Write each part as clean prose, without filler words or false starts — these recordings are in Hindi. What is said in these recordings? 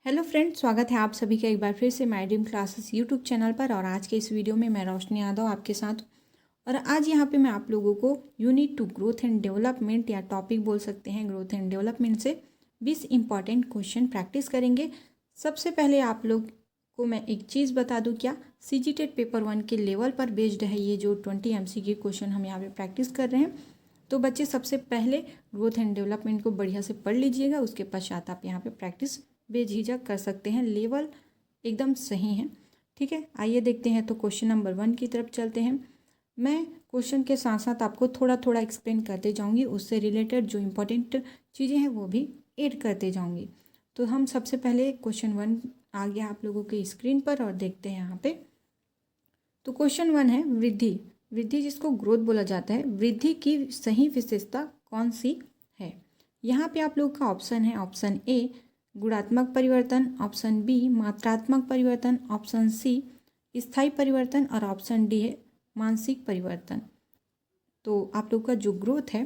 हेलो फ्रेंड्स, स्वागत है आप सभी का एक बार फिर से my dream classes YouTube channel पर। और आज के इस वीडियो में मैं रोशनी यादव आपके साथ हूँ। और आज यहाँ पे मैं आप लोगों को यूनिट 2 ग्रोथ एंड डेवलपमेंट या टॉपिक बोल सकते हैं ग्रोथ एंड डेवलपमेंट से 20 इंपॉर्टेंट क्वेश्चन प्रैक्टिस करेंगे। सबसे पहले आप लोग को मैं एक चीज़ बता दूँ, क्या CGTET पेपर 1 के लेवल पर बेस्ड है ये जो 20 MCQ क्वेश्चन हम यहाँ पे प्रैक्टिस कर रहे हैं। तो बच्चे सबसे पहले ग्रोथ एंड डेवलपमेंट को बढ़िया से पढ़ लीजिएगा, उसके पश्चात आप यहाँ पे प्रैक्टिस बेझिझक कर सकते हैं। लेवल एकदम सही है, ठीक है। आइए देखते हैं। तो क्वेश्चन नंबर 1 की तरफ चलते हैं। मैं क्वेश्चन के साथ साथ आपको थोड़ा थोड़ा एक्सप्लेन करते जाऊंगी, उससे रिलेटेड जो इम्पोर्टेंट चीज़ें हैं वो भी ऐड करते जाऊंगी। तो हम सबसे पहले क्वेश्चन 1 आ गया आप लोगों के स्क्रीन पर और देखते हैं यहाँ पे। तो क्वेश्चन 1 है वृद्धि। वृद्धि जिसको ग्रोथ बोला जाता है, वृद्धि की सही विशेषता कौन सी है। यहाँ पे आप लोगों का ऑप्शन है, ऑप्शन ए गुणात्मक परिवर्तन, ऑप्शन बी मात्रात्मक परिवर्तन, ऑप्शन सी स्थायी परिवर्तन और ऑप्शन डी है मानसिक परिवर्तन। तो आप लोग का जो ग्रोथ है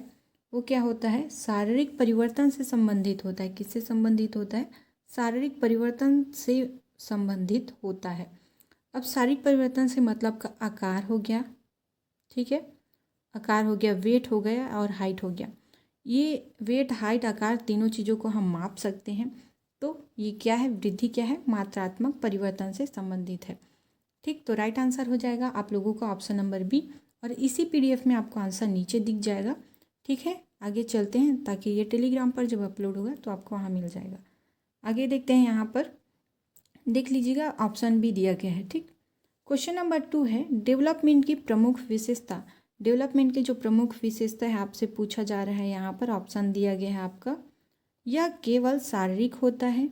वो क्या होता है, शारीरिक परिवर्तन से संबंधित होता है। किससे संबंधित होता है? शारीरिक परिवर्तन से संबंधित होता है। अब शारीरिक परिवर्तन से मतलब का आकार हो गया, ठीक है, आकार हो गया, वेट हो गया और हाइट हो गया। ये वेट, हाइट, आकार तीनों चीज़ों को हम माप सकते हैं। तो ये क्या है, वृद्धि क्या है, मात्रात्मक परिवर्तन से संबंधित है। ठीक, तो राइट आंसर हो जाएगा आप लोगों का ऑप्शन नंबर बी। और इसी PDF में आपको आंसर नीचे दिख जाएगा, ठीक है। आगे चलते हैं ताकि ये टेलीग्राम पर जब अपलोड होगा तो आपको वहाँ मिल जाएगा। आगे देखते हैं, यहाँ पर देख लीजिएगा ऑप्शन बी दिया गया है, ठीक। क्वेश्चन नंबर 2 है डेवलपमेंट की प्रमुख विशेषता। डेवलपमेंट की जो प्रमुख विशेषता है आपसे पूछा जा रहा है। यहाँ पर ऑप्शन दिया गया है आपका, यह केवल शारीरिक होता है,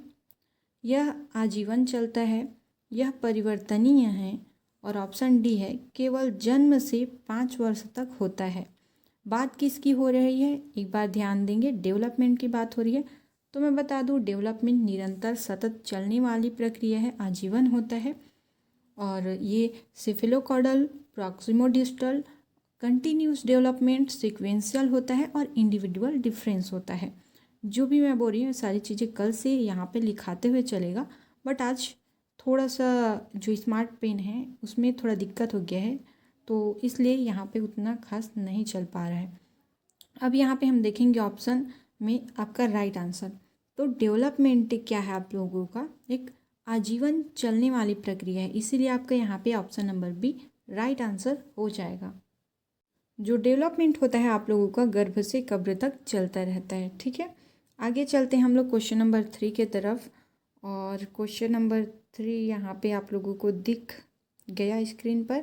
यह आजीवन चलता है, यह परिवर्तनीय है और ऑप्शन डी है केवल जन्म से 5 वर्ष तक होता है। बात किसकी हो रही है, एक बार ध्यान देंगे, डेवलपमेंट की बात हो रही है। तो मैं बता दूं, डेवलपमेंट निरंतर सतत चलने वाली प्रक्रिया है, आजीवन होता है। और ये सिफिलोकॉडल, प्रॉक्सिमोडिस्टल, कंटिन्यूस डेवलपमेंट, सिक्वेंशियल होता है और इंडिविजुअल डिफरेंस होता है। जो भी मैं बोल रही हूँ सारी चीज़ें कल से यहाँ पे लिखाते हुए चलेगा, बट आज थोड़ा सा जो स्मार्ट पेन है उसमें थोड़ा दिक्कत हो गया है, तो इसलिए यहाँ पे उतना खास नहीं चल पा रहा है। अब यहाँ पे हम देखेंगे ऑप्शन में आपका राइट आंसर। तो डेवलपमेंट क्या है आप लोगों का, एक आजीवन चलने वाली प्रक्रिया है, इसीलिए आपका यहाँ पे option number B right answer हो जाएगा। जो डेवलपमेंट होता है आप लोगों का गर्भ से कब्र तक चलता रहता है, ठीक है। आगे चलते हैं हम लोग क्वेश्चन नंबर 3 के तरफ। और क्वेश्चन नंबर 3 यहाँ पे आप लोगों को दिख गया स्क्रीन पर।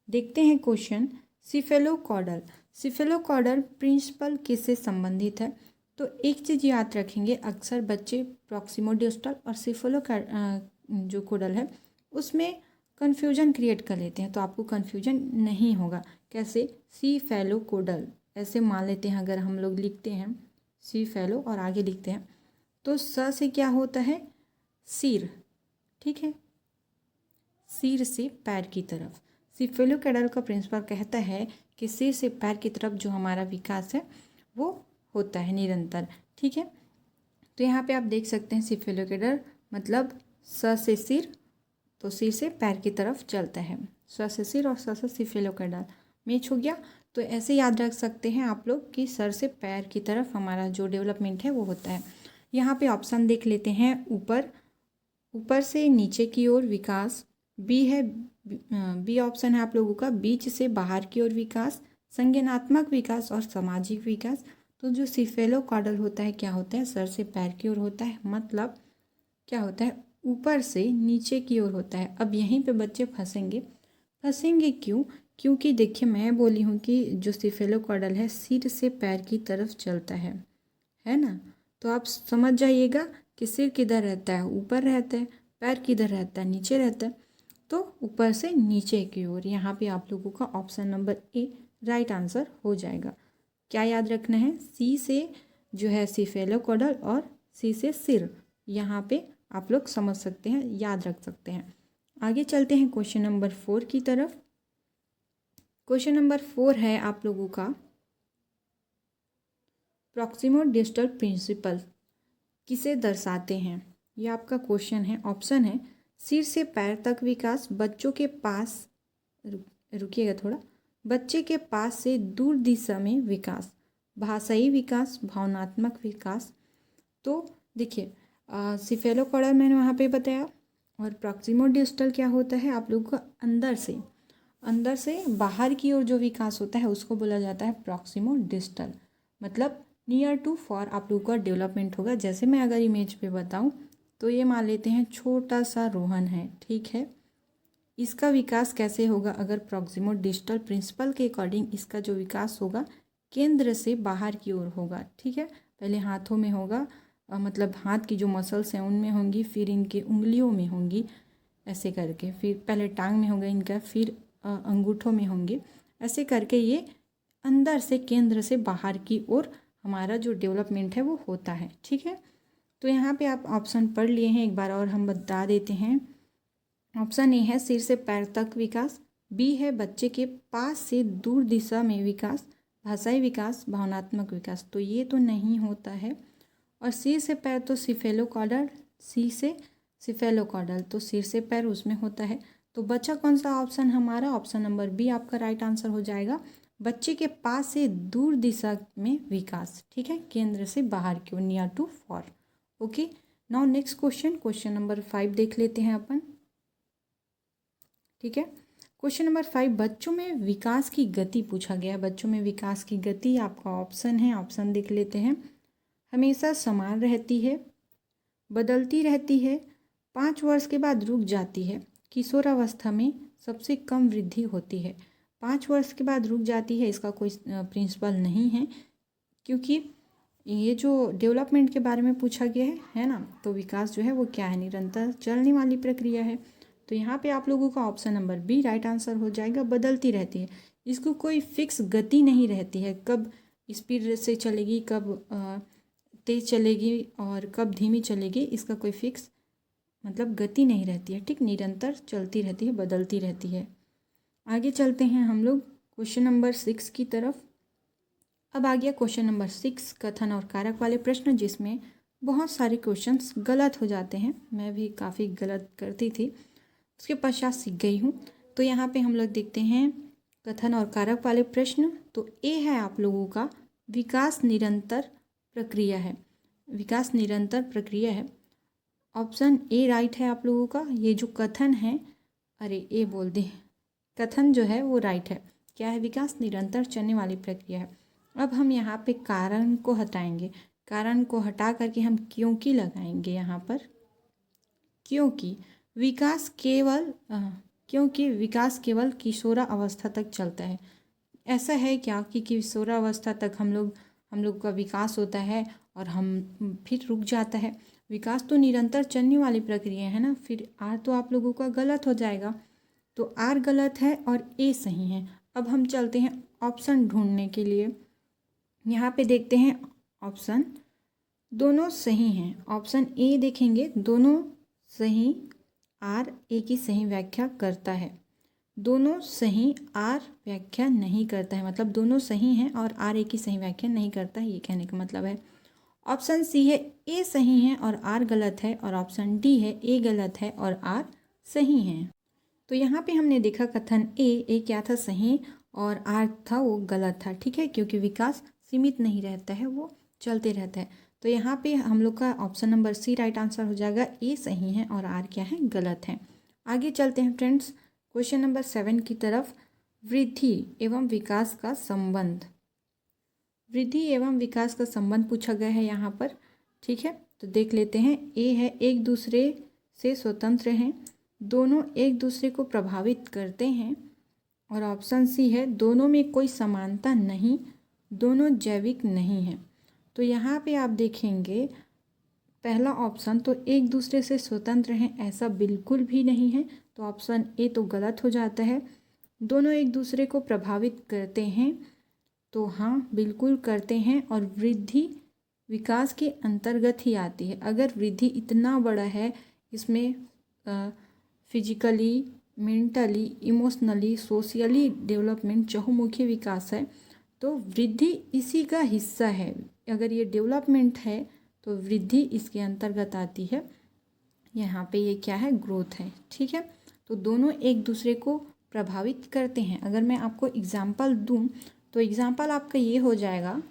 देखते हैं क्वेश्चन, सिफेलोकॉडल। सिफेलोकॉडल प्रिंसिपल किससे संबंधित है। तो एक चीज़ याद रखेंगे, अक्सर बच्चे प्रॉक्सिमोडिस्टल और जो कोडल है उसमें कन्फ्यूजन क्रिएट कर लेते हैं। तो आपको कन्फ्यूजन नहीं होगा। कैसे, सिफेलोकोडल ऐसे मान लेते हैं, अगर हम लोग लिखते हैं सिफेलो और आगे लिखते हैं तो स से क्या होता है, सिर, ठीक है, सिर से पैर की तरफ। सिफेलोकोडल का प्रिंसिपल कहता है कि सिर से पैर की तरफ जो हमारा विकास है वो होता है निरंतर, ठीक है। तो यहाँ पे आप देख सकते हैं सिफेलोकोडल मतलब स से सिर, तो सिर से पैर की तरफ चलता है। स से सिर और स से सिफेलोकोडल मैच हो गया। तो ऐसे याद रख सकते हैं आप लोग कि सर से पैर की तरफ हमारा जो डेवलपमेंट है वो होता है। यहाँ पे ऑप्शन देख लेते हैं, ऊपर से नीचे की ओर विकास, बी है, बी ऑप्शन है आप लोगों का, बीच से बाहर की ओर विकास, संज्ञानात्मक विकास और सामाजिक विकास। तो जो सिफेलोकॉडल होता है क्या होता है, सर से पैर की ओर होता है, मतलब क्या होता है, ऊपर से नीचे की ओर होता है। अब यहीं पे बच्चे फंसेंगे क्यों, क्योंकि देखिए मैं बोली हूँ कि जो सिफेलोकॉडल है सिर से पैर की तरफ चलता है ना। तो आप समझ जाइएगा कि सिर किधर रहता है, ऊपर रहता है, पैर किधर रहता है, नीचे रहता है। तो ऊपर से नीचे की ओर। यहाँ पे आप लोगों का option number A right answer हो जाएगा। क्या याद रखना है, सी से जो है सिफेलोकॉडल और सी से सिर, यहाँ पे आप लोग समझ सकते हैं, याद रख सकते हैं। आगे चलते हैं क्वेश्चन नंबर 4 की तरफ। क्वेश्चन नंबर 4 है आप लोगों का, प्रॉक्सिमोडिस्टल प्रिंसिपल किसे दर्शाते हैं। ये आपका क्वेश्चन है। ऑप्शन है सिर से पैर तक विकास, बच्चों के पास रुकिएगा थोड़ा, बच्चे के पास से दूर दिशा में विकास, भाषाई विकास, भावनात्मक विकास। तो देखिए सिफेलोकॉडल मैंने वहाँ पे बताया, और प्रॉक्सिमोडिस्टल क्या होता है आप लोगों को अंदर से बाहर की ओर जो विकास होता है उसको बोला जाता है प्रॉक्सिमोडिस्टल, मतलब नियर टू फॉर आप लोगों का डेवलपमेंट होगा। जैसे मैं अगर इमेज पे बताऊं तो ये मान लेते हैं छोटा सा रोहन है, ठीक है। इसका विकास कैसे होगा? अगर प्रॉक्सिमोडिस्टल प्रिंसिपल के अकॉर्डिंग इसका जो विकास होगा केंद्र से बाहर की ओर होगा, ठीक है। पहले हाथों में होगा, मतलब हाथ की जो मसल्स हैं उनमें होंगी, फिर इनके उंगलियों में होंगी ऐसे करके, फिर पहले टांग में होगा इनका, फिर अंगूठों में होंगे, ऐसे करके ये अंदर से केंद्र से बाहर की ओर हमारा जो डेवलपमेंट है वो होता है, ठीक है। तो यहाँ पे आप ऑप्शन पढ़ लिए हैं, एक बार और हम बता देते हैं। ऑप्शन ए है सिर से पैर तक विकास, बी है बच्चे के पास से दूर दिशा में विकास, भाषाई विकास, भावनात्मक विकास। तो ये तो नहीं होता है। और सिर से पैर तो सिफेलोकॉडल, सी से सिफेलोकॉडल तो सिर से पैर उसमें होता है। तो बचा कौन सा ऑप्शन हमारा? ऑप्शन नंबर बी आपका राइट आंसर हो जाएगा, बच्चे के पास से दूर दिशा में विकास, ठीक है, केंद्र से बाहर की ओर, near to far. Okay, now next question number 5 देख लेते हैं अपन, ठीक है। क्वेश्चन नंबर 5, बच्चों में विकास की गति पूछा गया है। बच्चों में विकास की गति आपका ऑप्शन है, ऑप्शन देख लेते हैं। हमेशा समान रहती है, बदलती रहती है, 5 वर्ष के बाद रुक जाती है, किशोरावस्था में सबसे कम वृद्धि होती है। 5 वर्ष के बाद रुक जाती है, इसका कोई प्रिंसिपल नहीं है, क्योंकि ये जो डेवलपमेंट के बारे में पूछा गया है ना, तो विकास जो है वो क्या है? निरंतर चलने वाली प्रक्रिया है। तो यहाँ पे आप लोगों का option number B right answer हो जाएगा, बदलती रहती है। इसको कोई फिक्स गति नहीं रहती है, कब स्पीड से चलेगी, कब तेज़ चलेगी और कब धीमी चलेगी, इसका कोई फिक्स मतलब गति नहीं रहती है, ठीक, निरंतर चलती रहती है, बदलती रहती है। आगे चलते हैं हम लोग क्वेश्चन नंबर 6 की तरफ। अब आ गया क्वेश्चन नंबर 6, कथन और कारक वाले प्रश्न, जिसमें बहुत सारे क्वेश्चंस गलत हो जाते हैं। मैं भी काफ़ी गलत करती थी, उसके पश्चात सीख गई हूँ। तो यहाँ पे हम लोग देखते हैं कथन और कारक वाले प्रश्न। तो ए है आप लोगों का विकास निरंतर प्रक्रिया है, विकास निरंतर प्रक्रिया है। ऑप्शन ए राइट है आप लोगों का। ये जो कथन है, अरे ए बोल दे, कथन जो है वो राइट है। क्या है? विकास निरंतर चलने वाली प्रक्रिया है। अब हम यहाँ पे कारण को हटाएंगे, कारण को हटा करके हम क्योंकि लगाएंगे यहाँ पर, क्योंकि विकास केवल किशोरावस्था तक चलता है। ऐसा है क्या कि किशोरावस्था तक हम लोग का विकास होता है और हम फिर रुक जाता है? विकास तो निरंतर चलने वाली प्रक्रिया है ना। फिर आर तो आप लोगों का गलत हो जाएगा, तो आर गलत है और ए सही है। अब हम चलते हैं ऑप्शन ढूंढने के लिए। यहाँ पे देखते हैं ऑप्शन दोनों सही हैं। ऑप्शन ए देखेंगे, दोनों सही, आर ए की सही व्याख्या करता है। दोनों सही, आर व्याख्या नहीं करता है, मतलब दोनों सही हैं और आर ए की सही व्याख्या नहीं करता है, ये कहने का मतलब है। ऑप्शन सी है ए सही है और आर गलत है, और ऑप्शन डी है ए गलत है और आर सही है। तो यहाँ पे हमने देखा कथन ए क्या था? सही, और आर था वो गलत था, ठीक है, क्योंकि विकास सीमित नहीं रहता है, वो चलते रहता है। तो यहाँ पे हम लोग का option number C right answer हो जाएगा, ए सही है और आर क्या है? गलत है। आगे चलते हैं फ्रेंड्स क्वेश्चन नंबर 7 की तरफ। वृद्धि एवं विकास का संबंध, वृद्धि एवं विकास का संबंध पूछा गया है यहाँ पर, ठीक है। तो देख लेते हैं। ए है एक दूसरे से स्वतंत्र हैं, दोनों एक दूसरे को प्रभावित करते हैं, और ऑप्शन सी है दोनों में कोई समानता नहीं, दोनों जैविक नहीं हैं। तो यहाँ पे आप देखेंगे पहला ऑप्शन तो एक दूसरे से स्वतंत्र हैं, ऐसा बिल्कुल भी नहीं है, तो ऑप्शन ए तो गलत हो जाता है। दोनों एक दूसरे को प्रभावित करते हैं, तो हाँ बिल्कुल करते हैं, और वृद्धि विकास के अंतर्गत ही आती है। अगर वृद्धि इतना बड़ा है, इसमें physically, mentally, emotionally, socially development, चहुमुखी विकास है, तो वृद्धि इसी का हिस्सा है। अगर ये डेवलपमेंट है तो वृद्धि इसके अंतर्गत आती है। यहाँ पे ये क्या है, ग्रोथ है। ठीक है, तो दोनों एक दूसरे को प्रभावित करते हैं। अगर मैं आपको एग्जाम्पल दूँ तो एग्जाम्पल आपका ये हो जाएगा,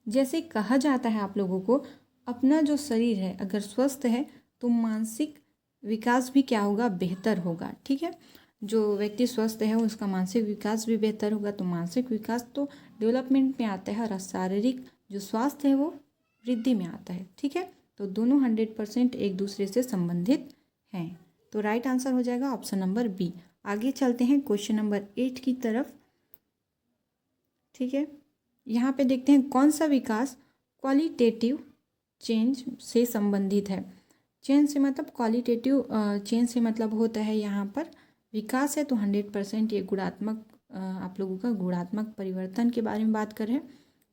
जैसे कहा जाता है आप लोगों को, अपना जो शरीर है अगर स्वस्थ है तो मानसिक विकास भी क्या होगा, बेहतर होगा। ठीक है, जो व्यक्ति स्वस्थ है उसका मानसिक विकास भी बेहतर होगा। तो मानसिक विकास तो डेवलपमेंट में आता है और शारीरिक जो स्वास्थ्य है वो वृद्धि में आता है। ठीक है, तो दोनों 100% एक दूसरे से संबंधित हैं। तो राइट आंसर हो जाएगा ऑप्शन नंबर बी। आगे चलते हैं क्वेश्चन नंबर 8 की तरफ। ठीक है, यहाँ पे देखते हैं कौन सा विकास क्वालिटेटिव चेंज से संबंधित है। चेंज से मतलब क्वालिटेटिव चेंज से मतलब होता है यहाँ पर विकास है, तो 100% ये गुणात्मक आप लोगों का गुणात्मक परिवर्तन के बारे में बात कर रहे हैं,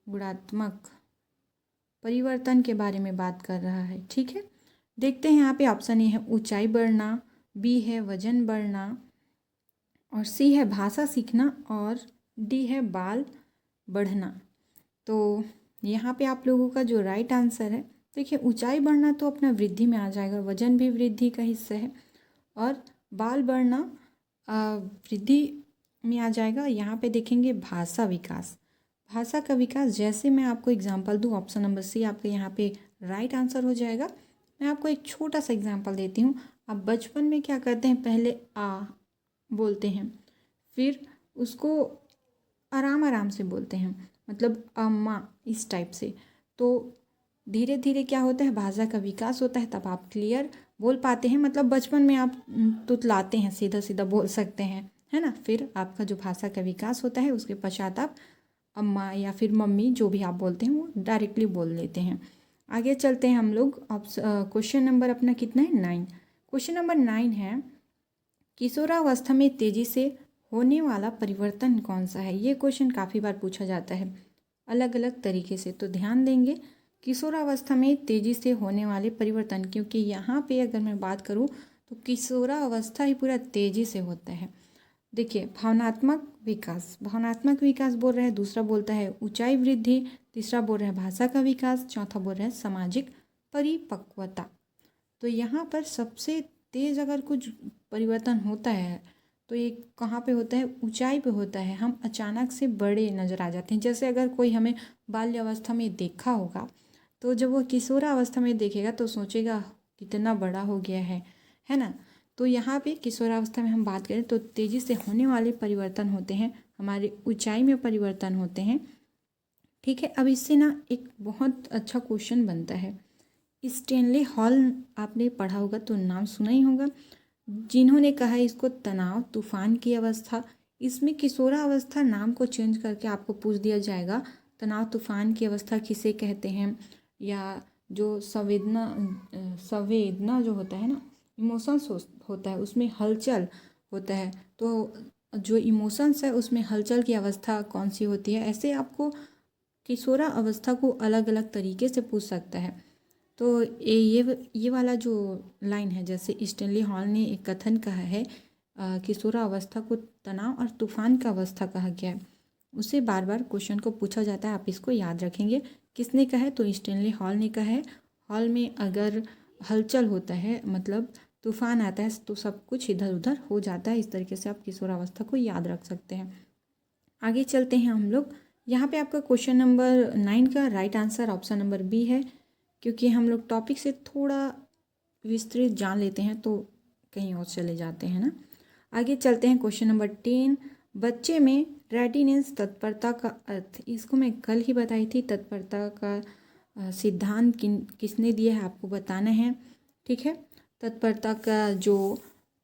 गुणात्मक परिवर्तन के बारे में बात कर रहा है। ठीक है, देखते हैं यहाँ पे ऑप्शन ए है ऊंचाई बढ़ना, बी है वजन बढ़ना, और सी है भाषा सीखना, और डी है बाल बढ़ना। तो यहाँ पे आप लोगों का जो राइट आंसर है, देखिए ऊंचाई बढ़ना तो अपना वृद्धि में आ जाएगा, वजन भी वृद्धि का हिस्सा है, और बाल बढ़ना वृद्धि में आ जाएगा। यहाँ पे देखेंगे भाषा विकास, भाषा का विकास, जैसे मैं आपको एग्जांपल दूँ ऑप्शन नंबर सी आपका यहाँ पे राइट आंसर हो जाएगा। मैं आपको एक छोटा सा एग्जांपल देती हूँ। आप बचपन में क्या करते हैं, पहले आ बोलते हैं, फिर उसको आराम आराम से बोलते हैं, मतलब अम्मा इस टाइप से। तो धीरे धीरे क्या होता है, भाषा का विकास होता है, तब आप क्लियर बोल पाते हैं। मतलब बचपन में आप तुतलाते हैं, सीधा सीधा बोल सकते हैं, है ना। फिर आपका जो भाषा का विकास होता है उसके पश्चात आप अम्मा या फिर मम्मी जो भी आप बोलते हैं वो डायरेक्टली बोल लेते हैं। आगे चलते हैं हम लोग। क्वेश्चन नंबर अपना कितना है, 9। क्वेश्चन नंबर 9 है किशोरावस्था में तेजी से होने वाला परिवर्तन कौन सा है। ये क्वेश्चन काफ़ी बार पूछा जाता है अलग अलग तरीके से, तो ध्यान देंगे। किशोरावस्था में तेजी से होने वाले परिवर्तन, क्योंकि यहाँ पे अगर मैं बात करूँ तो किशोरावस्था ही पूरा तेजी से होता है। देखिए भावनात्मक विकास, भावनात्मक विकास बोल रहे हैं, दूसरा बोलता है ऊंचाई वृद्धि, तीसरा बोल रहा है भाषा का विकास, चौथा बोल रहा है सामाजिक परिपक्वता। तो यहाँ पर सबसे तेज अगर कुछ परिवर्तन होता है तो ये कहाँ पे होता है, ऊंचाई पे होता है। हम अचानक से बड़े नज़र आ जाते हैं। जैसे अगर कोई हमें बाल्यावस्था में देखा होगा तो जब वो किशोरावस्था में देखेगा तो सोचेगा कितना बड़ा हो गया है ना। तो यहाँ पे किशोरावस्था में हम बात करें तो तेज़ी से होने वाले परिवर्तन होते हैं, हमारे ऊंचाई में परिवर्तन होते हैं। ठीक है, अब इससे ना एक बहुत अच्छा क्वेश्चन बनता है। स्टेनले हॉल आपने पढ़ा होगा तो नाम सुना ही होगा, जिन्होंने कहा इसको तनाव तूफान की अवस्था। इसमें किशोरावस्था नाम को चेंज करके आपको पूछ दिया जाएगा तनाव तूफान की अवस्था किसे कहते हैं, या जो संवेदना जो होता है ना, इमोशंस होता है, उसमें हलचल होता है। तो जो इमोशंस है उसमें हलचल की अवस्था कौन सी होती है, ऐसे आपको किशोरा अवस्था को अलग अलग तरीके से पूछ सकता है। तो ये वाला जो लाइन है, जैसे स्टेनली हॉल ने एक कथन कहा है किशोरा अवस्था को तनाव और तूफान का अवस्था कहा गया है, उसे बार बार क्वेश्चन को पूछा जाता है। आप इसको याद रखेंगे। किसने कहा है, तो स्टेनली हॉल ने कहा है। हॉल में अगर हलचल होता है मतलब तूफान आता है तो सब कुछ इधर उधर हो जाता है। इस तरीके से आप किशोरावस्था को याद रख सकते हैं। आगे चलते हैं हम लोग। यहाँ पे आपका क्वेश्चन नंबर 9 का right answer option number B है, क्योंकि हम लोग टॉपिक से थोड़ा विस्तृत जान लेते हैं तो कहीं और चले जाते हैं ना। आगे चलते हैं क्वेश्चन नंबर 10, बच्चे में रेडिनेस तत्परता का अर्थ। इसको मैं कल ही बताई थी। तत्परता का सिद्धांत किसने दिया है आपको बताना है। ठीक है, तत्परता का जो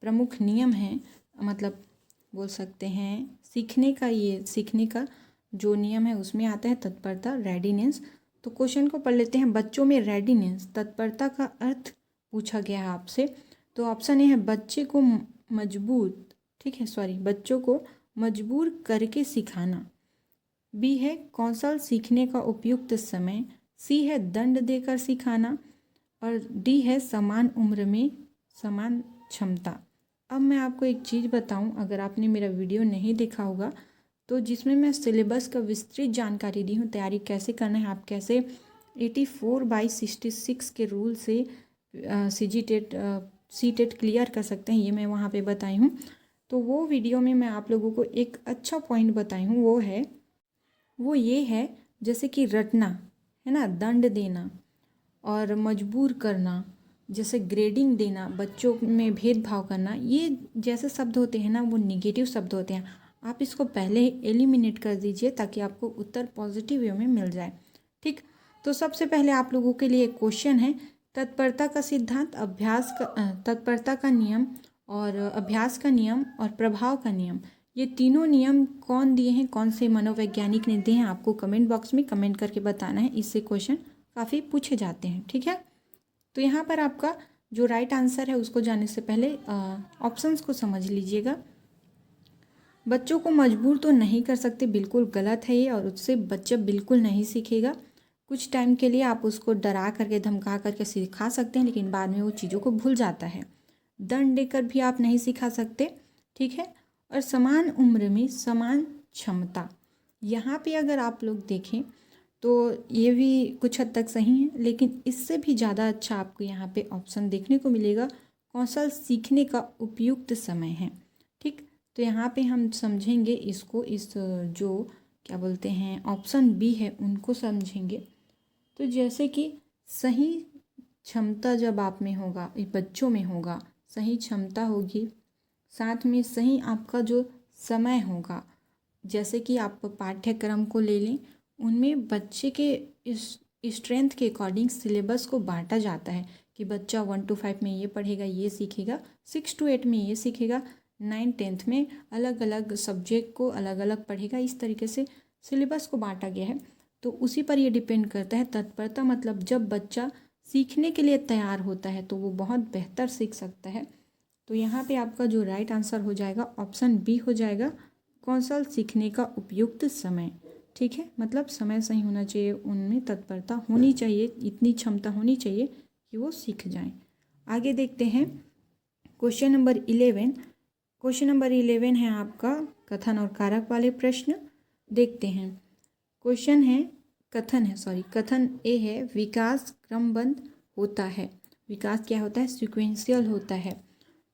प्रमुख नियम है, मतलब बोल सकते हैं सीखने का जो नियम है उसमें आता है तत्परता, रेडिनेस। तो क्वेश्चन को पढ़ लेते हैं। बच्चों में रेडिनेस तत्परता का अर्थ पूछा गया है आपसे। तो ऑप्शन ए है बच्चों को मजबूर करके सिखाना, बी है कौशल सीखने का उपयुक्त समय, सी है दंड देकर सिखाना, और डी है समान उम्र में समान क्षमता। अब मैं आपको एक चीज़ बताऊं, अगर आपने मेरा वीडियो नहीं देखा होगा तो जिसमें मैं सिलेबस का विस्तृत जानकारी दी हूँ, तैयारी कैसे करना है, आप कैसे 84/66 के रूल से CGTET सीटेट क्लियर कर सकते हैं, ये मैं वहाँ पे बताई हूँ। तो वो वीडियो में मैं आप लोगों को एक अच्छा पॉइंट बताई हूँ, वो ये है जैसे कि रटना है ना, दंड देना और मजबूर करना, जैसे ग्रेडिंग देना, बच्चों में भेदभाव करना, ये जैसे शब्द होते हैं ना वो निगेटिव शब्द होते हैं। आप इसको पहले ही एलिमिनेट कर दीजिए ताकि आपको उत्तर पॉजिटिव वे में मिल जाए। ठीक, तो सबसे पहले आप लोगों के लिए एक क्वेश्चन है, तत्परता का सिद्धांत, तत्परता का नियम और अभ्यास का नियम और प्रभाव का नियम, ये तीनों नियम कौन दिए हैं, कौन से मनोवैज्ञानिक ने दिए हैं, आपको कमेंट बॉक्स में कमेंट करके बताना है। इससे क्वेश्चन काफ़ी पूछे जाते हैं। ठीक है, तो यहाँ पर आपका जो राइट आंसर है उसको जानने से पहले ऑप्शंस को समझ लीजिएगा। बच्चों को मजबूर तो नहीं कर सकते, बिल्कुल गलत है ये, और उससे बच्चा बिल्कुल नहीं सीखेगा। कुछ टाइम के लिए आप उसको डरा करके धमका करके सिखा सकते हैं, लेकिन बाद में वो चीज़ों को भूल जाता है। दंड देकर भी आप नहीं सिखा सकते। ठीक है, और समान उम्र में समान क्षमता, यहाँ पे अगर आप लोग देखें तो ये भी कुछ हद तक सही है, लेकिन इससे भी ज़्यादा अच्छा आपको यहाँ पे ऑप्शन देखने को मिलेगा, कौशल सीखने का उपयुक्त समय है। ठीक, तो यहाँ पे हम समझेंगे इसको, इस जो क्या बोलते हैं ऑप्शन बी है उनको समझेंगे। तो जैसे कि सही क्षमता जब आप में होगा, बच्चों में होगा, सही क्षमता होगी, साथ में सही आपका जो समय होगा, जैसे कि आप पाठ्यक्रम को ले लें, उनमें बच्चे के इस स्ट्रेंथ के अकॉर्डिंग सिलेबस को बांटा जाता है कि बच्चा 1 to 5 में ये पढ़ेगा, ये सीखेगा, 6 to 8 में ये सीखेगा, 9 10th में अलग अलग सब्जेक्ट को अलग अलग पढ़ेगा। इस तरीके से सिलेबस को बांटा गया है। तो उसी पर ये डिपेंड करता है। तत्परता मतलब जब बच्चा सीखने के लिए तैयार होता है तो वो बहुत बेहतर सीख सकता है। तो यहाँ पे आपका जो राइट आंसर हो जाएगा ऑप्शन बी हो जाएगा, कौशल सीखने का उपयुक्त समय। ठीक है, मतलब समय सही होना चाहिए, उनमें तत्परता होनी चाहिए, इतनी क्षमता होनी चाहिए कि वो सीख जाएं। आगे देखते हैं क्वेश्चन नंबर 11। क्वेश्चन नंबर 11 है आपका कथन और कारक वाले प्रश्न। देखते हैं, क्वेश्चन है कथन ए है, विकास क्रमबद्ध होता है। विकास क्या होता है, सिक्वेंशियल होता है।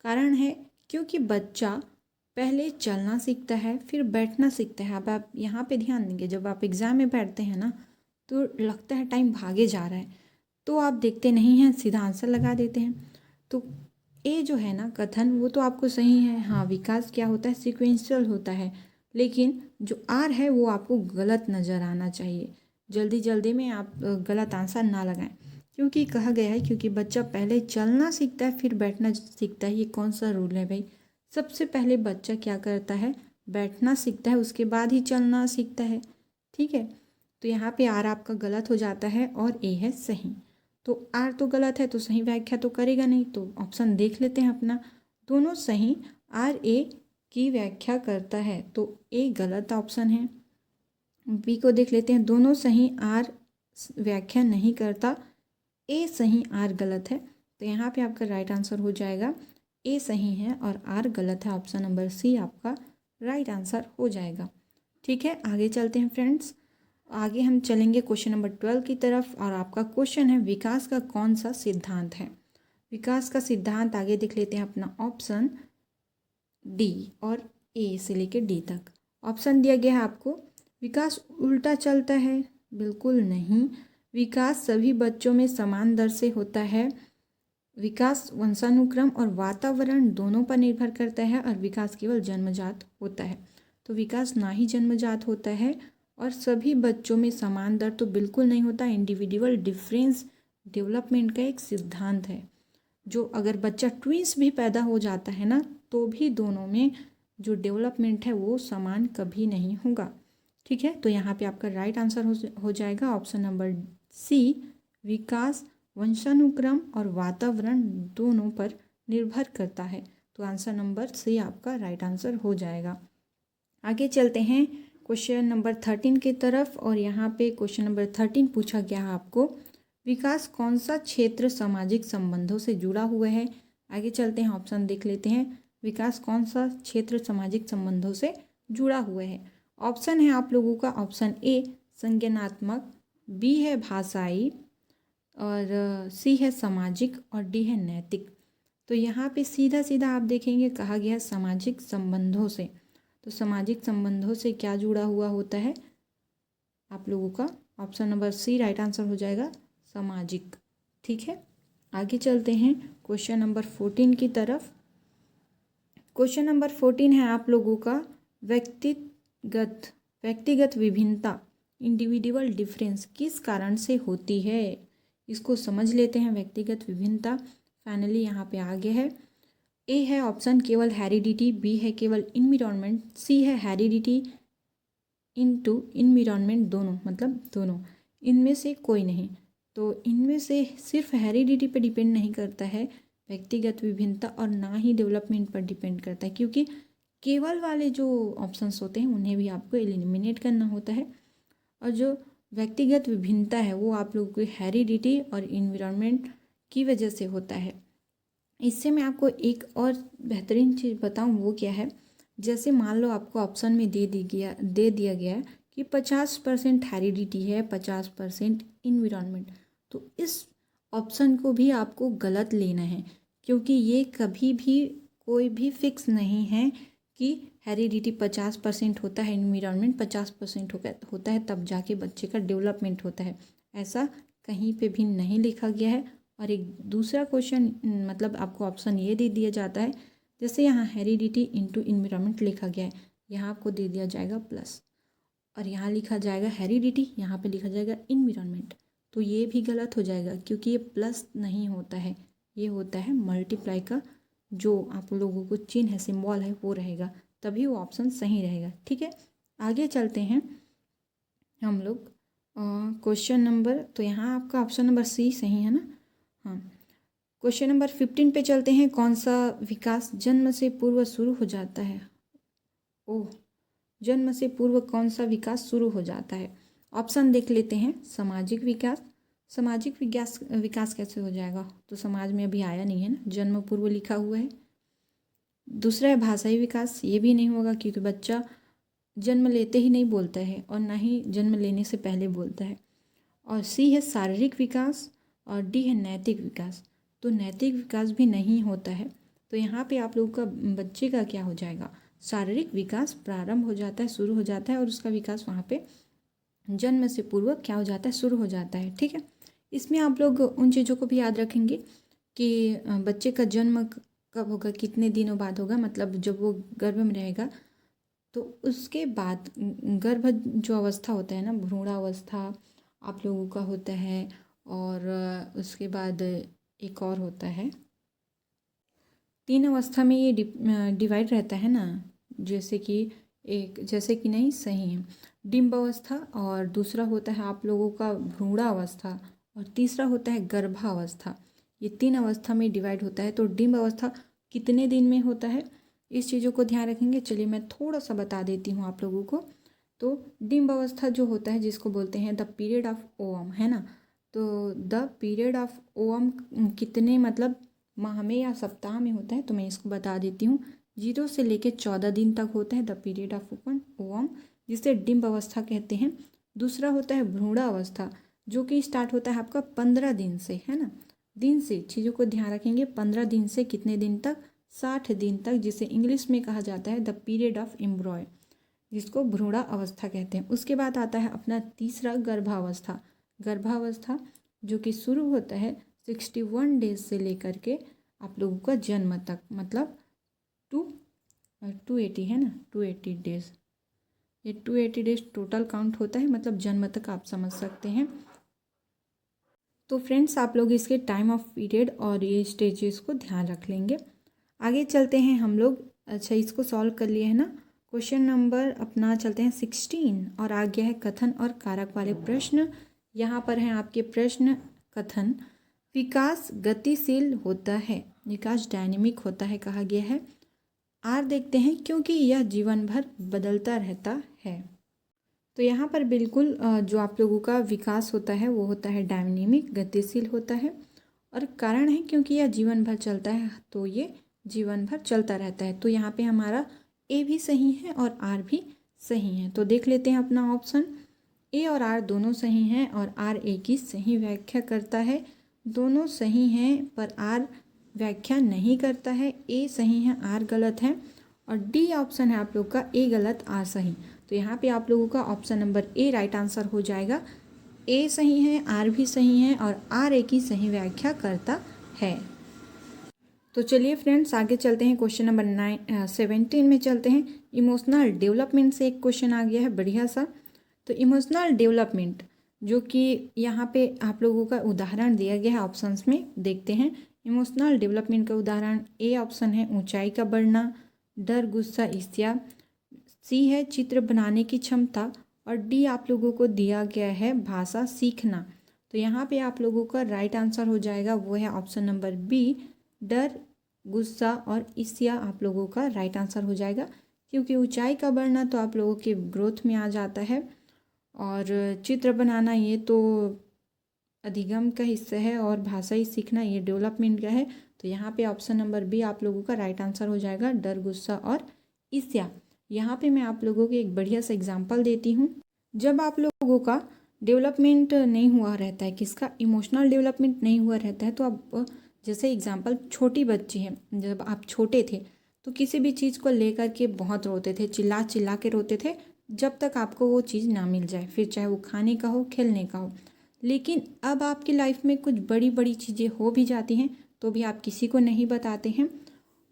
कारण है क्योंकि बच्चा पहले चलना सीखता है, फिर बैठना सीखता है। अब आप यहाँ पे ध्यान देंगे, जब आप एग्ज़ाम में बैठते हैं ना तो लगता है टाइम भागे जा रहा है, तो आप देखते नहीं हैं, सीधा आंसर लगा देते हैं। तो ये जो है ना कथन, वो तो आपको सही है। हाँ, विकास क्या होता है, सिक्वेंशियल होता है, लेकिन जो आर है वो आपको गलत नज़र आना चाहिए। जल्दी जल्दी में आप गलत आंसर ना लगाएं, क्योंकि कहा गया है क्योंकि बच्चा पहले चलना सीखता है फिर बैठना सीखता है। ये कौन सा रूल है भाई? सबसे पहले बच्चा क्या करता है, बैठना सीखता है, उसके बाद ही चलना सीखता है। ठीक है, तो यहाँ पे आर आपका गलत हो जाता है और ए है सही। तो आर तो गलत है तो सही व्याख्या तो करेगा नहीं, तो ऑप्शन देख लेते हैं अपना, दोनों सही, आर ए की व्याख्या करता है, तो ए गलत ऑप्शन है। बी को देख लेते हैं, दोनों सही, आर व्याख्या नहीं करता, ए सही, आर गलत है। तो यहाँ पे आपका राइट आंसर हो जाएगा ए सही है और आर गलत है। ऑप्शन नंबर सी आपका राइट आंसर हो जाएगा। ठीक है, आगे चलते हैं फ्रेंड्स। आगे हम चलेंगे क्वेश्चन नंबर 12 की तरफ, और आपका क्वेश्चन है विकास का कौन सा सिद्धांत है। विकास का सिद्धांत आगे देख लेते हैं अपना ऑप्शन डी और ए से लेकर डी तक। ऑप्शन दिया गया है आपको, विकास उल्टा चलता है, बिल्कुल नहीं। विकास सभी बच्चों में समान दर से होता है। विकास वंशानुक्रम और वातावरण दोनों पर निर्भर करता है, और विकास केवल जन्मजात होता है। तो विकास ना ही जन्मजात होता है, और सभी बच्चों में समान दर तो बिल्कुल नहीं होता। इंडिविजुअल डिफरेंस डेवलपमेंट का एक सिद्धांत है, जो अगर बच्चा ट्विंस भी पैदा हो जाता है ना, तो भी दोनों में जो डेवलपमेंट है वो समान कभी नहीं होगा। ठीक है, तो यहाँ पे आपका राइट आंसर हो जाएगा ऑप्शन नंबर सी, विकास वंशानुक्रम और वातावरण दोनों पर निर्भर करता है। तो आंसर नंबर सी आपका राइट आंसर हो जाएगा। आगे चलते हैं क्वेश्चन नंबर 13 की तरफ, और यहाँ पे क्वेश्चन नंबर 13 पूछा गया है आपको, विकास कौन सा क्षेत्र सामाजिक संबंधों से जुड़ा हुआ है। आगे चलते हैं, ऑप्शन देख लेते हैं, विकास कौन सा क्षेत्र सामाजिक संबंधों से जुड़ा हुआ है। ऑप्शन है आप लोगों का, ऑप्शन ए संज्ञानात्मक, बी है भाषाई, और सी है सामाजिक, और डी है नैतिक। तो यहाँ पे सीधा सीधा आप देखेंगे कहा गया है सामाजिक संबंधों से। तो सामाजिक संबंधों से क्या जुड़ा हुआ होता है आप लोगों का? Option number C right answer हो जाएगा, सामाजिक। ठीक है, आगे चलते हैं क्वेश्चन नंबर 14 की तरफ। क्वेश्चन नंबर 14 है आप लोगों का व्यक्तिगत विभिन्नता, इंडिविजुअल डिफरेंस किस कारण से होती है? इसको समझ लेते हैं। व्यक्तिगत विभिन्नता फाइनली यहाँ पे आ गया है। ए है ऑप्शन केवल हेरिडिटी, बी है केवल इन्वायरमेंट, सी है हेरिडिटी इनटू इन्वायरमेंट, दोनों मतलब दोनों, इनमें से कोई नहीं। तो इनमें से सिर्फ हेरिडिटी पे डिपेंड नहीं करता है व्यक्तिगत विभिन्नता, और ना ही डेवलपमेंट पर डिपेंड करता है, क्योंकि केवल वाले जो ऑप्शंस होते हैं उन्हें भी आपको एलिमिनेट करना होता है। और जो व्यक्तिगत विभिन्नता है वो आप लोगों को हेरिडिटी और इन्वायरमेंट की वजह से होता है। इससे मैं आपको एक और बेहतरीन चीज़ बताऊं, वो क्या है, जैसे मान लो आपको ऑप्शन में दे दिया गया है कि 50% हेरिडिटी है, 50% इन्वायरमेंट, तो इस ऑप्शन को भी आपको गलत लेना है, क्योंकि ये कभी भी कोई भी फिक्स नहीं है कि हेरिडिटी 50% होता है, इन्वायरमेंट 50% होता है, तब जाके बच्चे का डेवलपमेंट होता है। ऐसा कहीं पे भी नहीं लिखा गया है। और एक दूसरा क्वेश्चन मतलब आपको ऑप्शन ये दे दिया जाता है, जैसे यहाँ हेरिडिटी इंटू इन्वायरमेंट लिखा गया है, यहाँ आपको दे दिया जाएगा प्लस, और यहाँ लिखा जाएगा हेरिडिटी, यहाँ पे लिखा जाएगा इन्वायरमेंट। तो ये भी गलत हो जाएगा, क्योंकि ये प्लस नहीं होता है, ये होता है मल्टीप्लाई का जो आप लोगों को चिन्ह है, सिंबल है, वो रहेगा, तभी वो ऑप्शन सही रहेगा। ठीक है, आगे चलते हैं हम लोग क्वेश्चन नंबर, तो यहाँ आपका ऑप्शन नंबर सी सही है ना? हाँ, क्वेश्चन नंबर 15 पे चलते हैं। कौन सा विकास जन्म से पूर्व शुरू हो जाता है? ओह, जन्म से पूर्व कौन सा विकास शुरू हो जाता है? ऑप्शन देख लेते हैं। सामाजिक विकास, सामाजिक विकास कैसे हो जाएगा? तो समाज में अभी आया नहीं है ना, जन्म पूर्व लिखा हुआ है। दूसरा है भाषाई विकास, ये भी नहीं होगा, क्योंकि बच्चा जन्म लेते ही नहीं बोलता है, और ना ही जन्म लेने से पहले बोलता है। और सी है शारीरिक विकास, और डी है नैतिक विकास। तो नैतिक विकास भी नहीं होता है। तो यहाँ पे आप लोगों का बच्चे का क्या हो जाएगा? शारीरिक विकास प्रारंभ हो जाता है, शुरू हो जाता है, और उसका विकास वहाँ पे जन्म से पूर्व क्या हो जाता है? शुरू हो जाता है। ठीक है, इसमें आप लोग उन चीज़ों को भी याद रखेंगे कि बच्चे का जन्म कब होगा, कितने दिनों बाद होगा, मतलब जब वो गर्भ में रहेगा, तो उसके बाद गर्भ जो अवस्था होता है ना, भ्रूणावस्था आप लोगों का होता है, और उसके बाद एक और होता है, 3 अवस्था में ये डिवाइड रहता है ना, जैसे कि नहीं सही है, डिम्ब अवस्था, और दूसरा होता है आप लोगों का भ्रूणावस्था, और तीसरा होता है गर्भावस्था। ये 3 अवस्था में डिवाइड होता है। तो डिम्ब अवस्था कितने दिन में होता है, इस चीज़ों को ध्यान रखेंगे। चलिए मैं थोड़ा सा बता देती हूँ आप लोगों को। तो डिम्ब अवस्था जो होता है, जिसको बोलते हैं द पीरियड ऑफ ओवम, है ना, तो द पीरियड ऑफ ओवम कितने मतलब माह में या सप्ताह में होता है, तो मैं इसको बता देती हूँ। 0 से लेकर 14 दिन तक होता है द पीरियड ऑफ ओवम, जिसे डिम्ब अवस्था कहते हैं। दूसरा होता है भ्रूणावस्था, जो कि स्टार्ट होता है आपका 15 दिन से, है ना, दिन से, चीज़ों को ध्यान रखेंगे, 15 दिन से कितने दिन तक? 60 दिन तक, जिसे इंग्लिश में कहा जाता है द पीरियड ऑफ एम्ब्रॉय, जिसको भ्रूणा अवस्था कहते हैं। उसके बाद आता है अपना तीसरा गर्भावस्था। गर्भावस्था जो कि शुरू होता है 61 डेज से लेकर के आप लोगों का जन्म तक, मतलब 280 है ना, 280 डेज, ये 280 डेज टोटल काउंट होता है, मतलब जन्म तक आप समझ सकते हैं। तो फ्रेंड्स, आप लोग इसके टाइम ऑफ पीरियड और ये स्टेजेस को ध्यान रख लेंगे। आगे चलते हैं हम लोग। अच्छा, इसको सॉल्व कर लिए है ना। क्वेश्चन नंबर अपना चलते हैं 16, और आ गया है कथन और कारक वाले प्रश्न। यहाँ पर हैं आपके प्रश्न। कथन, विकास गतिशील होता है, विकास डायनेमिक होता है कहा गया है। आर देखते हैं, क्योंकि यह जीवन भर बदलता रहता है। तो यहाँ पर बिल्कुल जो आप लोगों का विकास होता है वो होता है डायनेमिक, गतिशील होता है। और कारण है क्योंकि यह जीवन भर चलता है, तो ये जीवन भर चलता रहता है। तो यहाँ पे हमारा ए भी सही है और आर भी सही है। तो देख लेते हैं अपना ऑप्शन। ए और आर दोनों सही हैं, और आर ए की सही व्याख्या करता है। दोनों सही हैं, पर आर व्याख्या नहीं करता है। ए सही है, आर गलत है और डी ऑप्शन है आप लोग का ए गलत आर सही। तो यहाँ पे आप लोगों का option number A right answer हो जाएगा। ए सही है, आर भी सही है और आर ए की सही व्याख्या करता है। तो चलिए फ्रेंड्स आगे चलते हैं, क्वेश्चन नंबर 17 में चलते हैं। इमोशनल डेवलपमेंट से एक क्वेश्चन आ गया है बढ़िया सा। तो इमोशनल डेवलपमेंट जो कि यहाँ पे आप लोगों का उदाहरण दिया गया है ऑप्शंस में, देखते हैं। इमोशनल डेवलपमेंट का उदाहरण ए ऑप्शन है ऊंचाई का बढ़ना, डर, गुस्सा, ईर्ष्या। सी है चित्र बनाने की क्षमता और डी आप लोगों को दिया गया है भाषा सीखना। तो यहाँ पे आप लोगों का राइट आंसर हो जाएगा वो है ऑप्शन नंबर बी, डर, गुस्सा और ईर्ष्या आप लोगों का राइट आंसर हो जाएगा। क्योंकि ऊंचाई का बढ़ना तो आप लोगों के ग्रोथ में आ जाता है और चित्र बनाना ये तो अधिगम का हिस्सा है और भाषा ही सीखना ये डेवलपमेंट का है। तो यहाँ पे ऑप्शन नंबर बी आप लोगों का राइट आंसर हो जाएगा, डर, गुस्सा और ईर्ष्या। यहाँ पे मैं आप लोगों को एक बढ़िया सा एग्जांपल देती हूँ। जब आप लोगों का डेवलपमेंट नहीं हुआ रहता है, किसका इमोशनल डेवलपमेंट नहीं हुआ रहता है, तो आप जैसे एग्जांपल छोटी बच्ची है, जब आप छोटे थे तो किसी भी चीज़ को लेकर के बहुत रोते थे, चिल्ला चिल्ला के रोते थे जब तक आपको वो चीज़ ना मिल जाए, फिर चाहे वो खाने का हो, खेलने का हो। लेकिन अब आपकी लाइफ में कुछ बड़ी बड़ी चीज़ें हो भी जाती हैं तो भी आप किसी को नहीं बताते हैं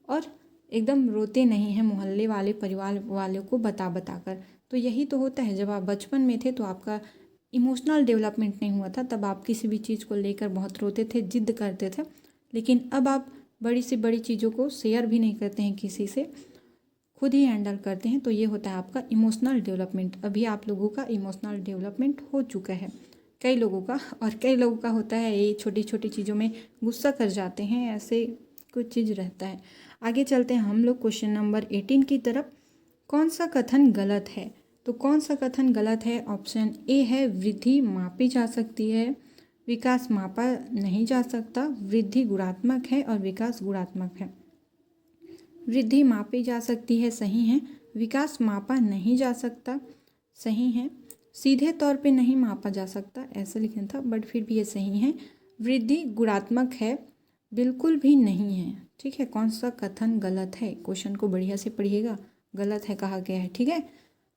और एकदम रोते नहीं हैं मोहल्ले वाले, परिवार वालों को बता कर। तो यही तो होता है, जब आप बचपन में थे तो आपका इमोशनल डेवलपमेंट नहीं हुआ था, तब आप किसी भी चीज़ को लेकर बहुत रोते थे, जिद करते थे। लेकिन अब आप बड़ी से बड़ी चीज़ों को शेयर भी नहीं करते हैं किसी से, खुद ही हैंडल करते हैं। तो ये होता है आपका इमोशनल डेवलपमेंट। अभी आप लोगों का इमोशनल डेवलपमेंट हो चुका है कई लोगों का, और कई लोगों का होता है ये छोटी छोटी चीज़ों में गुस्सा कर जाते हैं, ऐसे कुछ चीज़ रहता है। आगे चलते हैं हम लोग क्वेश्चन नंबर 18 की तरफ। कौन सा कथन गलत है? तो कौन सा कथन गलत है? ऑप्शन ए है वृद्धि मापी जा सकती है, विकास मापा नहीं जा सकता। वृद्धि गुणात्मक है और विकास गुणात्मक है। वृद्धि मापी जा सकती है, सही है। विकास मापा नहीं जा सकता, सही है। सीधे तौर पे नहीं मापा जा सकता, ऐसा लिखना था बट फिर भी ये सही है। वृद्धि गुणात्मक है, बिल्कुल भी नहीं है। ठीक है, कौन सा कथन गलत है? क्वेश्चन को बढ़िया से पढ़िएगा, गलत है कहा गया है। ठीक है,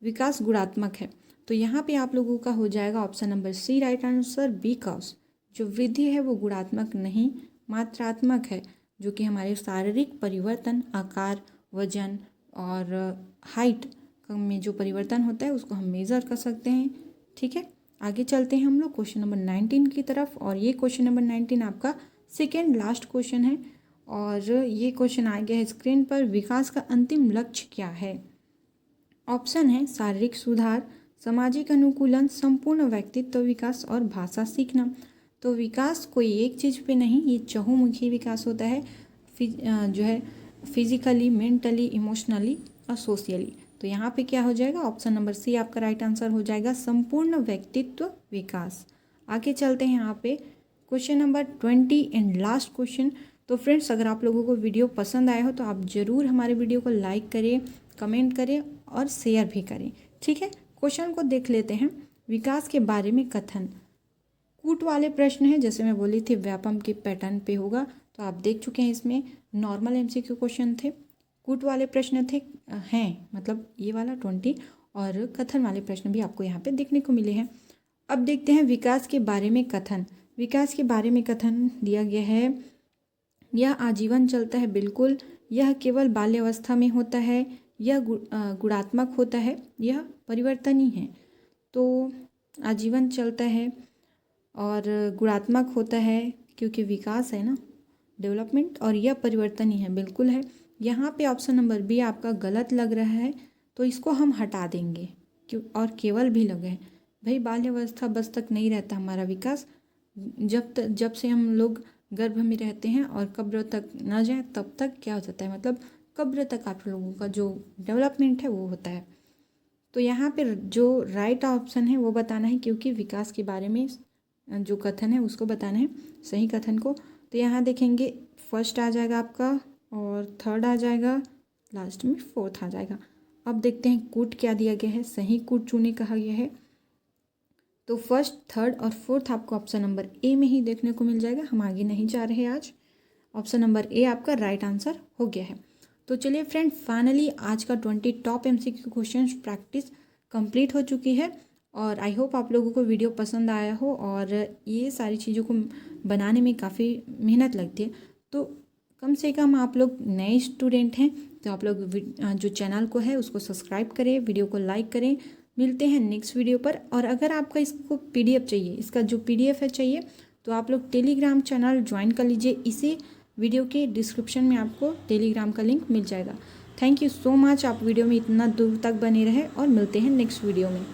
विकास गुणात्मक है। तो यहाँ पे आप लोगों का हो जाएगा option number C right answer. Because जो वृद्धि है वो गुणात्मक नहीं मात्रात्मक है, जो कि हमारे शारीरिक परिवर्तन, आकार, वजन और हाइट में जो परिवर्तन होता है उसको हम मेज़र कर सकते हैं। ठीक है, आगे चलते हैं हम लोग क्वेश्चन नंबर 19 की तरफ। और ये क्वेश्चन नंबर 19 आपका सेकेंड लास्ट क्वेश्चन है और ये क्वेश्चन आ गया है स्क्रीन पर। विकास का अंतिम लक्ष्य क्या है? ऑप्शन है शारीरिक सुधार, सामाजिक अनुकूलन, संपूर्ण व्यक्तित्व विकास और भाषा सीखना। तो विकास कोई एक चीज़ पे नहीं, ये चहुमुखी विकास होता है, जो है फिजिकली, मेंटली, इमोशनली और सोशली। तो यहाँ पे क्या हो जाएगा? ऑप्शन नंबर सी आपका राइट आंसर हो जाएगा, संपूर्ण व्यक्तित्व विकास। आगे चलते हैं यहाँ पे question number 20 and last question. तो फ्रेंड्स अगर आप लोगों को वीडियो पसंद आया हो तो आप ज़रूर हमारे वीडियो को लाइक करें, कमेंट करें और शेयर भी करें। ठीक है, क्वेश्चन को देख लेते हैं। विकास के बारे में कथन कूट वाले प्रश्न हैं, जैसे मैं बोली थी व्यापम के पैटर्न पे होगा, तो आप देख चुके हैं। इसमें नॉर्मल एमसीक्यू क्वेश्चन थे, कूट वाले प्रश्न थे हैं, मतलब ये वाला 20, और कथन वाले प्रश्न भी आपको यहाँ पे देखने को मिले हैं। अब देखते हैं विकास के बारे में कथन। विकास के बारे में कथन दिया गया है, यह आजीवन चलता है, बिल्कुल। यह केवल बाल्यावस्था में होता है, यह गुणात्मक होता है, यह परिवर्तनीय है। तो आजीवन चलता है और गुणात्मक होता है क्योंकि विकास है ना, डेवलपमेंट, और यह परिवर्तनीय है, बिल्कुल है। यहाँ पे ऑप्शन नंबर बी आपका गलत लग रहा है तो इसको हम हटा देंगे, क्यों? और केवल भी लगे है भाई, बाल्यावस्था बस तक नहीं रहता हमारा विकास। जब से हम लोग गर्भ में रहते हैं और कब्र तक ना जाए तब तक क्या हो जाता है, मतलब कब्र तक आप लोगों का जो डेवलपमेंट है वो होता है। तो यहाँ पे जो राइट ऑप्शन है वो बताना है, क्योंकि विकास के बारे में जो कथन है उसको बताना है, सही कथन को। तो यहाँ देखेंगे फर्स्ट आ जाएगा आपका और थर्ड आ जाएगा, लास्ट में फोर्थ आ जाएगा। अब देखते हैं कूट क्या दिया गया है, सही कूट चुने कहा गया है। तो फर्स्ट, थर्ड और फोर्थ आपको ऑप्शन नंबर ए में ही देखने को मिल जाएगा। हम आगे नहीं जा रहे आज। ऑप्शन नंबर ए आपका राइट आंसर हो गया है। तो चलिए फ्रेंड, फाइनली आज का 20 top MCQ question practice complete हो चुकी है और आई होप आप लोगों को वीडियो पसंद आया हो। और ये सारी चीज़ों को बनाने में काफ़ी मेहनत लगती है, तो कम से कम आप लोग नए स्टूडेंट हैं तो आप लोग जो चैनल को है उसको सब्सक्राइब करें, वीडियो को लाइक करें। मिलते हैं नेक्स्ट वीडियो पर। और अगर आपका इसको PDF चाहिए, इसका जो PDF है चाहिए, तो आप लोग टेलीग्राम चैनल ज्वाइन कर लीजिए। इसी वीडियो के डिस्क्रिप्शन में आपको टेलीग्राम का लिंक मिल जाएगा। थैंक यू सो मच, आप वीडियो में इतना दूर तक बने रहे और मिलते हैं नेक्स्ट वीडियो में।